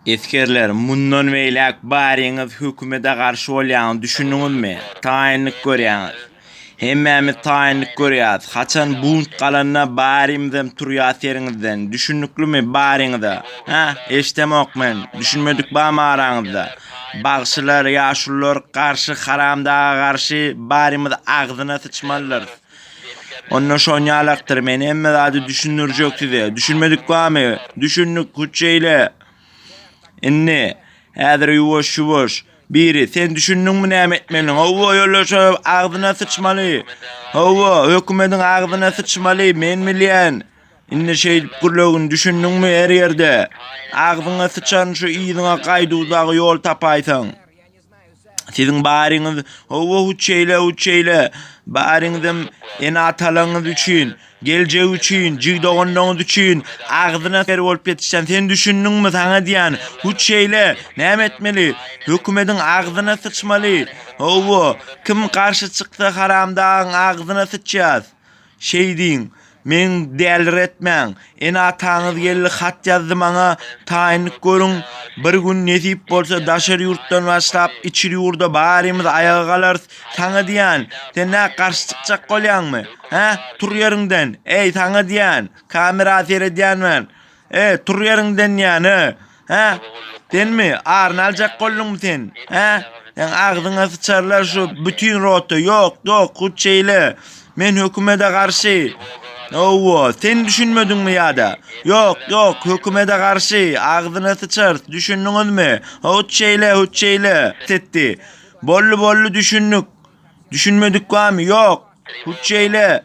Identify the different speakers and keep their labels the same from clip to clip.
Speaker 1: Eskerler, mundan beýlek baryňyz hökümete garşy bolýan düşündiňizmi? Taýinlik görýäňiz. Hemmämiz taýinlik görýäs. Haçan bunt galanna barymyzam turýas ýeriňizden. Düşündiklimi baryňyza? Ha, eşdemokmen. Düşünmedik bäme araňyzda. Bagşylar, ýaşullar garşy haramdaga garşy barymyz agzyna sıçmalylar. Ondan şoň ýalakdyr meni emme zady düşündürjek size. Düşünmedik bäme? Düşündik hüçeýle. Inni, häzir ýuwaş. Biri, sen düşündiňmi näme etmeli? Hawa ýollaşa agzyna sıçmaly. Hawa hökümetiň agzyna sıçmaly. Men bilýän. Inni şeýdip gürlegin düşündiňmi her ýerde? Agzyna sıçan şu ýyzyňa gaýdydagy ýol tapaýsaň. Siziň baryňyz hawa huçeýle. Baryňyzym ene atalaňyz üçin, geljek üçin, jigdoganyňyz üçin agzyna fer bolup ýetişen. Sen düşündiňmi saňa diýän? Huçeýle, näme etmeli? Hökümetiň agzyna sıçmaly. Hawa kim garşy çyksa haramdaň agzyna sıçýas. Şeýdiň, men dälir etmäň. Ene ataňyz geldi hat ýazdy maňa, taýinlik görüň. Bir gün nesip bolsa daşary ýurtdan başlap içiri ýurda barymyz ayaga galar. Saňa diýän, sen nä garşy çykjak bolýanmy? Ha, tur ýeriňden. Ey saňa diýän, kamera sere diýänmen. Tur ýeriňden ýany. Ha, denmi? Arny aljak bolýarmy sen? Ha, sen agzyňa sıçarlar şu bütün rota. Ýok, huçeýle. Men hökümete garşy. Owo, sen düşünmediňmi ýa-da? Ýok, hökümete garşy, agzyna sıçar, düşündiňizmi? Huçeýle. Tetdi. Bolly düşündik. Düşünmedik bämi? Ýok. Huçeýle.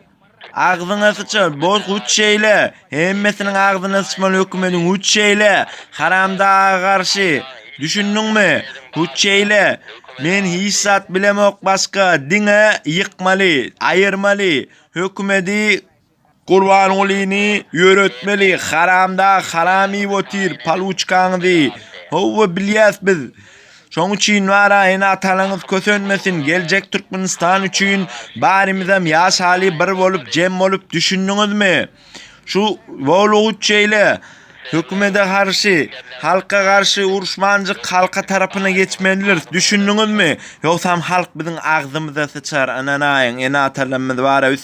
Speaker 1: Agzyna sıçar, bol huçeýle. Hemmesiniň agzyna sıçmaly hökümetiň huçeýle. Haramdaga garşy. Düşündiňmi? Huçeýle. Men hiçzat bilemok başga diňe ýykmaly, aýyrmaly. Hökümeti Kurban olyny ýöretmeli, haramda haramy botir, paluçkaňdy. Hawa bilýäs biz. Şoň üçin wara ene atalaňyz kösönmesin, geljek Türkmenistan üçin barymyzam ýaş haly bir bolup, jem bolup düşündiňizmi? Şu woluçeýle hökümete garşy, halka garşy uruşmanjyk halka tarapyna geçmeliler. Düşündiňizmi? Ýoksam halk biziň agzymyza sıçar, ananaýyň ene atalarymyz bara